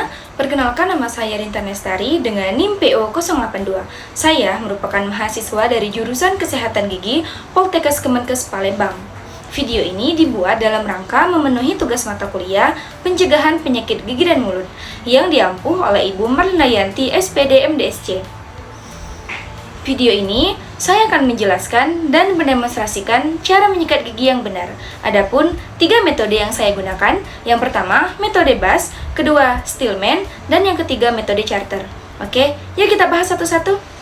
semuanya, perkenalkan nama saya Rintan Lestari dengan NIM PO082. Saya merupakan mahasiswa dari jurusan Kesehatan Gigi Poltekkes Kemenkes Palembang. Video ini dibuat dalam rangka memenuhi tugas mata kuliah pencegahan penyakit gigi dan mulut yang diampu oleh Ibu Marlina Yanti, SPD MDSC. Video ini saya akan menjelaskan dan mendemonstrasikan cara menyikat gigi yang benar. Adapun 3 metode yang saya gunakan, yang pertama metode Bas, kedua Stillman, dan yang ketiga metode Charter. Oke, yuk kita bahas satu-satu.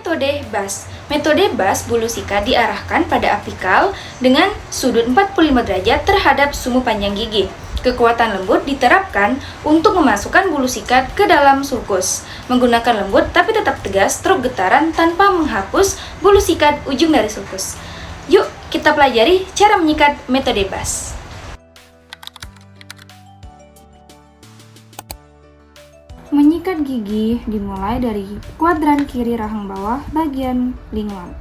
Metode Bas. Metode Bas bulu sikat diarahkan pada apikal dengan sudut 45 derajat terhadap sumbu panjang gigi. Kekuatan lembut diterapkan untuk memasukkan bulu sikat ke dalam sulkus. Menggunakan lembut tapi tetap tegas strok getaran tanpa menghapus bulu sikat ujung dari sulkus. Yuk kita pelajari cara menyikat metode Bas. Menyikat gigi dimulai dari kuadran kiri rahang bawah bagian lingual.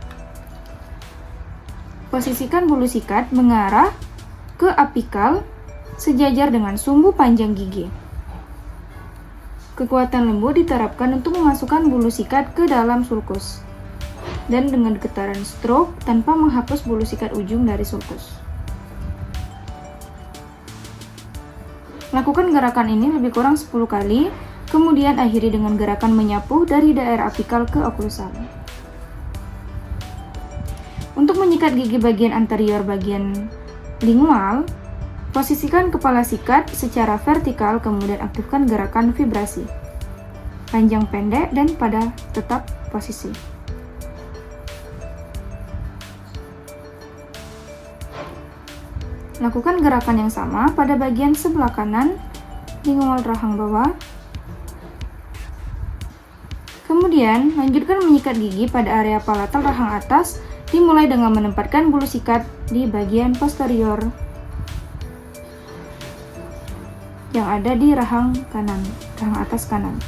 Posisikan bulu sikat mengarah ke apikal sejajar dengan sumbu panjang gigi. Kekuatan lembut diterapkan untuk memasukkan bulu sikat ke dalam sulkus dan dengan getaran stroke tanpa menghapus bulu sikat ujung dari sulkus. Lakukan gerakan ini lebih kurang 10 kali. Kemudian akhiri dengan gerakan menyapu dari daerah apikal ke oklusal. Untuk menyikat gigi bagian anterior bagian lingual, posisikan kepala sikat secara vertikal kemudian aktifkan gerakan vibrasi. Panjang pendek dan pada tetap posisi. Lakukan gerakan yang sama pada bagian sebelah kanan lingual rahang bawah. Kemudian, lanjutkan menyikat gigi pada area palatal rahang atas, dimulai dengan menempatkan bulu sikat di bagian posterior yang ada di rahang kanan, rahang atas kanan.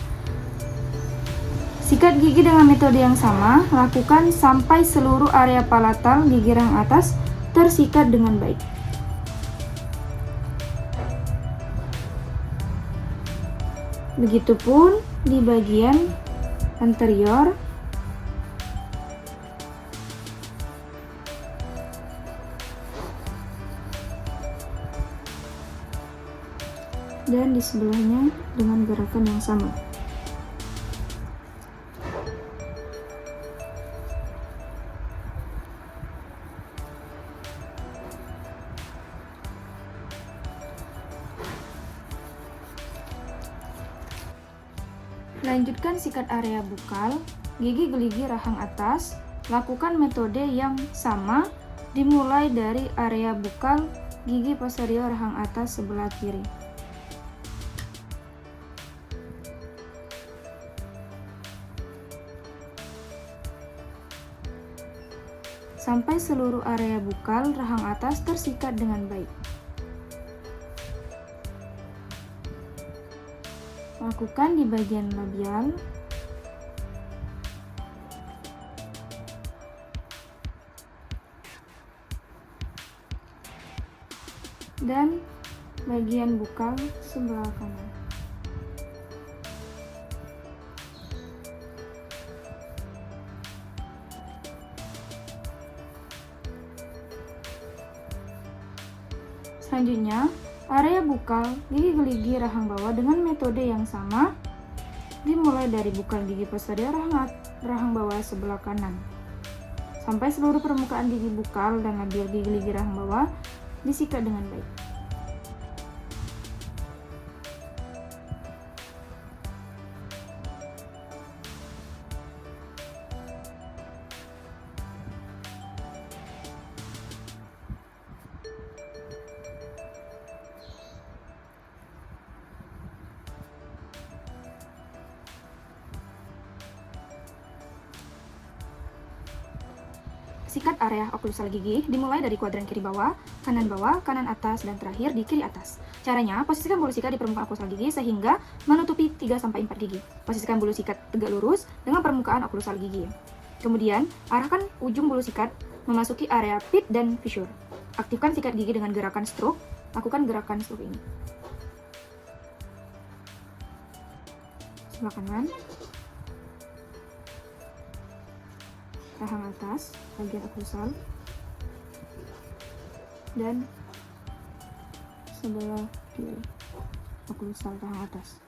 Sikat gigi dengan metode yang sama, lakukan sampai seluruh area palatal gigi rahang atas tersikat dengan baik. Begitupun di bagian anterior dan di sebelahnya dengan gerakan yang sama. Lanjutkan sikat area bukal, gigi geligi rahang atas. Lakukan metode yang sama, dimulai dari area bukal, gigi posterior rahang atas sebelah kiri. Sampai seluruh area bukal rahang atas tersikat dengan baik. Lakukan di bagian labial, dan bagian bukal sebelah kanan. Selanjutnya, area bukal gigi geligi rahang bawah dengan metode yang sama, dimulai dari bukal gigi posterior rahang bawah sebelah kanan sampai seluruh permukaan gigi bukal dan labial gigi geligi rahang bawah disikat dengan baik. Sikat area oklusal gigi dimulai dari kuadran kiri bawah, kanan atas, dan terakhir di kiri atas. Caranya, posisikan bulu sikat di permukaan oklusal gigi sehingga menutupi 3-4 gigi. Posisikan bulu sikat tegak lurus dengan permukaan oklusal gigi. Kemudian, arahkan ujung bulu sikat memasuki area pit dan fissure. Aktifkan sikat gigi dengan gerakan stroke. Lakukan gerakan stroke ini. Sebelah kanan. Rahang atas, bagian oklusal. Dan sebelah kiri oklusal rahang atas.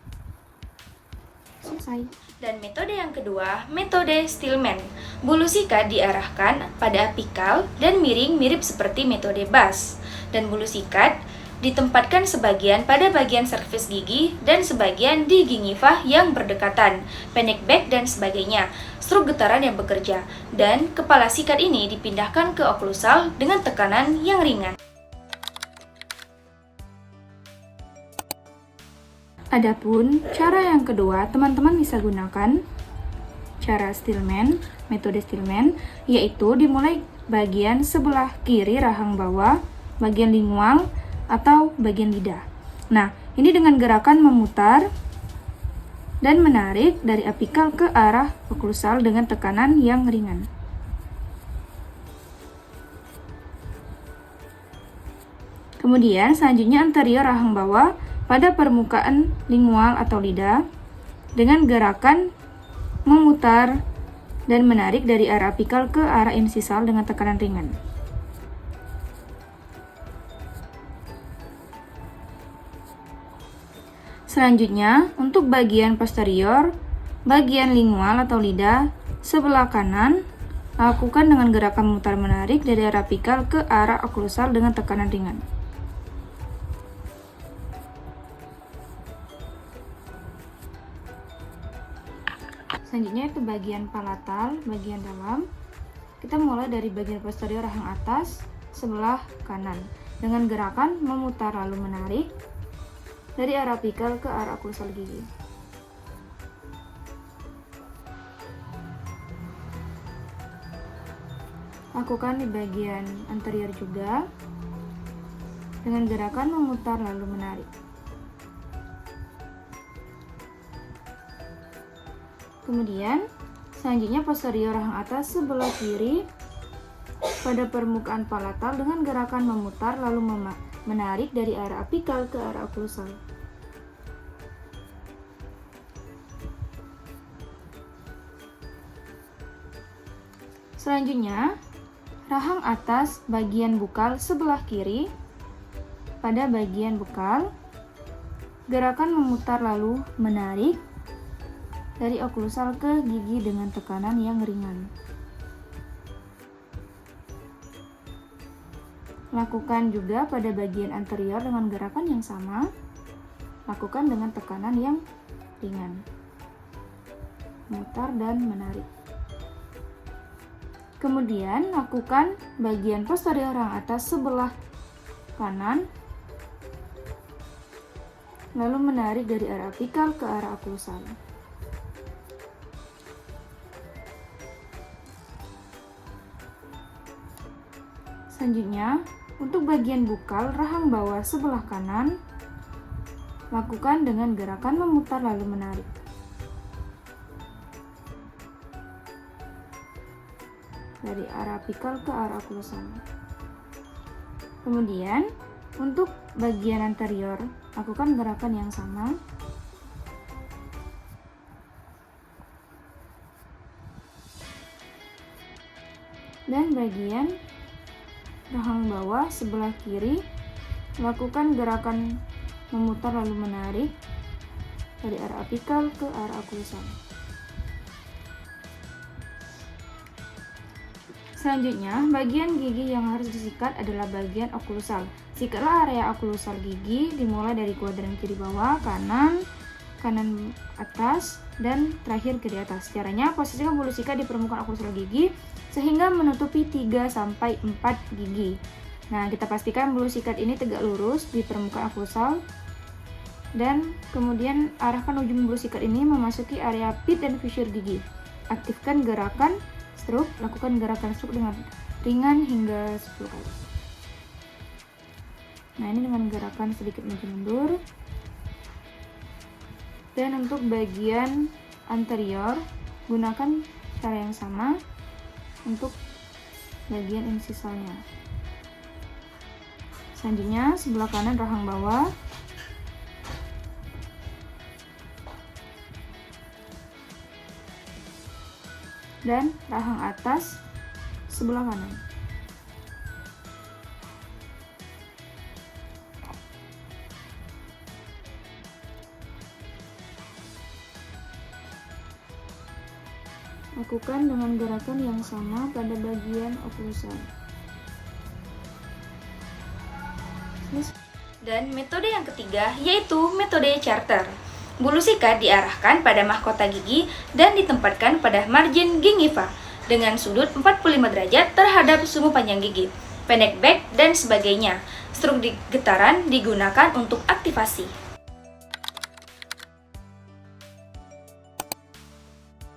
Selesai. Dan metode yang kedua, metode Stillman. Bulu sikat diarahkan pada apikal dan miring mirip seperti metode Bas. Dan bulu sikat ditempatkan sebagian pada bagian servis gigi dan sebagian di gingivah yang berdekatan, pendek back dan sebagainya. Struk getaran yang bekerja, dan kepala sikat ini dipindahkan ke oklusal dengan tekanan yang ringan. Adapun cara yang kedua, teman-teman bisa gunakan cara Stillman, metode Stillman, yaitu dimulai bagian sebelah kiri rahang bawah, bagian lingual atau bagian lidah. Nah, ini dengan gerakan memutar dan menarik dari apikal ke arah oklusal dengan tekanan yang ringan. Kemudian selanjutnya anterior rahang bawah pada permukaan lingual atau lidah dengan gerakan memutar dan menarik dari arah apikal ke arah insisal dengan tekanan ringan. Selanjutnya, untuk bagian posterior, bagian lingual atau lidah sebelah kanan, lakukan dengan gerakan memutar menarik dari arah apikal ke arah oklusal dengan tekanan ringan. Selanjutnya itu bagian palatal, bagian dalam. Kita mulai dari bagian posterior rahang atas sebelah kanan dengan gerakan memutar lalu menarik dari arah apikal ke arah oklusal gigi. Lakukan di bagian anterior juga dengan gerakan memutar lalu menarik. Kemudian, selanjutnya posterior rahang atas sebelah kiri pada permukaan palatal dengan gerakan memutar lalu menarik dari arah apikal ke arah oklusal. Selanjutnya, rahang atas bagian bukal sebelah kiri pada bagian bukal, gerakan memutar lalu menarik dari oklusal ke gigi dengan tekanan yang ringan. Lakukan juga pada bagian anterior dengan gerakan yang sama. Lakukan dengan tekanan yang ringan. Memutar dan menarik. Kemudian lakukan bagian posterior rahang atas sebelah kanan. Lalu menarik dari arah apikal ke arah oklusal. Selanjutnya, untuk bagian bukal rahang bawah sebelah kanan, lakukan dengan gerakan memutar lalu menarik. Dari arah apikal ke arah oklusal. Kemudian, untuk bagian anterior, lakukan gerakan yang sama. Dan bagian rahang bawah sebelah kiri, lakukan gerakan memutar lalu menarik dari arah apikal ke arah oklusal. Selanjutnya, bagian gigi yang harus disikat adalah bagian oklusal. Sikatlah area oklusal gigi dimulai dari kuadran kiri bawah, kanan atas, dan terakhir kiri atas. Caranya, posisikan bulu sikat di permukaan oklusal gigi sehingga menutupi 3-4 gigi. Nah, kita pastikan bulu sikat ini tegak lurus di permukaan oklusal dan kemudian arahkan ujung bulu sikat ini memasuki area pit dan fissure gigi. Aktifkan gerakan stroke, lakukan gerakan stroke dengan ringan hingga 10 kali. Nah, ini dengan gerakan sedikit maju mundur. Dan untuk bagian anterior, gunakan cara yang sama untuk bagian insisalnya. Selanjutnya, sebelah kanan rahang bawah. Dan rahang atas sebelah kanan. Lakukan dengan gerakan yang sama pada bagian oklusal. Dan metode yang ketiga yaitu metode charter. Bulu sikat diarahkan pada mahkota gigi dan ditempatkan pada margin gingiva dengan sudut 45 derajat terhadap sumbu panjang gigi, pendek back, dan sebagainya. Struk getaran digunakan untuk aktivasi.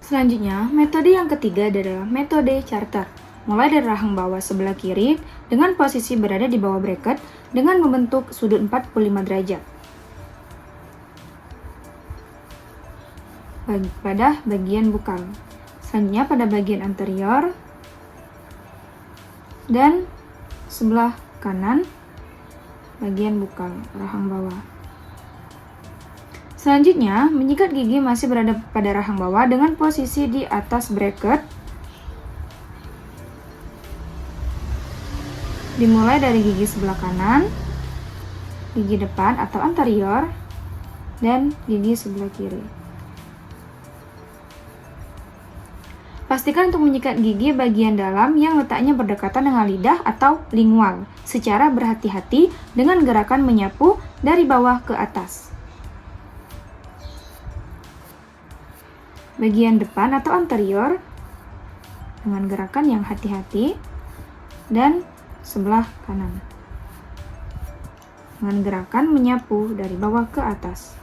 Selanjutnya, metode yang ketiga adalah metode charter. Mulai dari rahang bawah sebelah kiri dengan posisi berada di bawah bracket dengan membentuk sudut 45 derajat. Pada bagian bukal. Selanjutnya pada bagian anterior dan sebelah kanan bagian bukal rahang bawah. Selanjutnya, menyikat gigi masih berada pada rahang bawah dengan posisi di atas bracket. Dimulai dari gigi sebelah kanan, gigi depan atau anterior, dan gigi sebelah kiri. Pastikan untuk menyikat gigi bagian dalam yang letaknya berdekatan dengan lidah atau lingual secara berhati-hati dengan gerakan menyapu dari bawah ke atas. Bagian depan atau anterior dengan gerakan yang hati-hati dan sebelah kanan dengan gerakan menyapu dari bawah ke atas.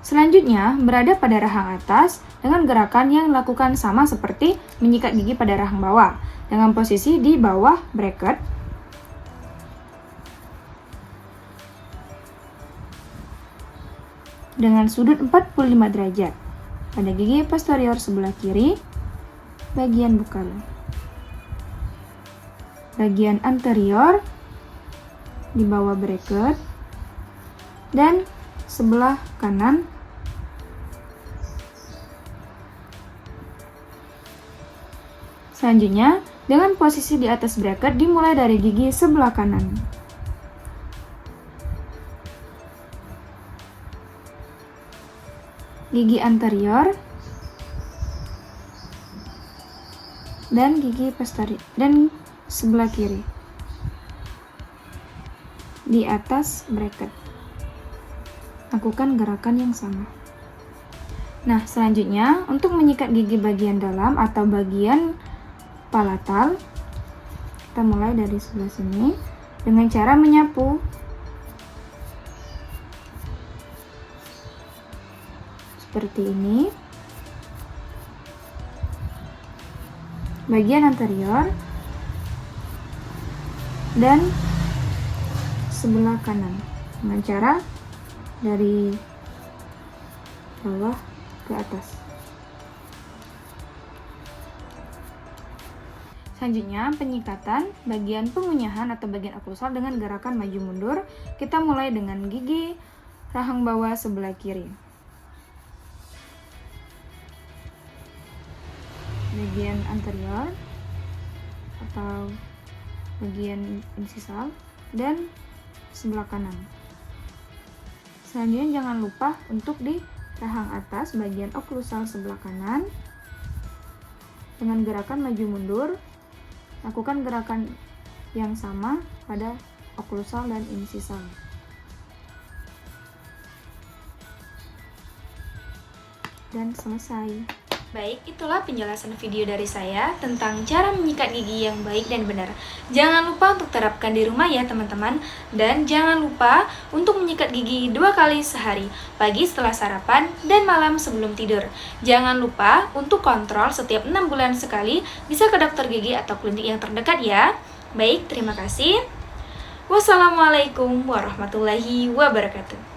Selanjutnya, berada pada rahang atas dengan gerakan yang dilakukan sama seperti menyikat gigi pada rahang bawah dengan posisi di bawah bracket. Dengan sudut 45 derajat pada gigi posterior sebelah kiri, bagian bukal. Bagian anterior di bawah bracket dan sebelah kanan selanjutnya dengan posisi di atas bracket dimulai dari gigi sebelah kanan. Gigi anterior dan gigi posterior dan sebelah kiri di atas bracket. Lakukan gerakan yang sama. Nah, selanjutnya untuk menyikat gigi bagian dalam atau bagian palatal, kita mulai dari sebelah sini dengan cara menyapu. Seperti ini. Bagian anterior dan sebelah kanan dengan cara dari bawah ke atas. Selanjutnya, penyikatan bagian pengunyahan atau bagian oklusal dengan gerakan maju mundur. Kita mulai dengan gigi rahang bawah sebelah kiri. Bagian anterior atau bagian insisal dan sebelah kanan. Selanjutnya jangan lupa untuk di rahang atas bagian oklusal sebelah kanan dengan gerakan maju mundur. Lakukan gerakan yang sama pada oklusal dan insisal. Dan selesai. Baik, itulah penjelasan video dari saya tentang cara menyikat gigi yang baik dan benar. Jangan lupa untuk terapkan di rumah ya teman-teman. Dan jangan lupa untuk menyikat gigi 2 kali sehari, pagi setelah sarapan dan malam sebelum tidur. Jangan lupa untuk kontrol setiap 6 bulan sekali, bisa ke dokter gigi atau klinik yang terdekat ya. Baik, terima kasih. Wassalamualaikum warahmatullahi wabarakatuh.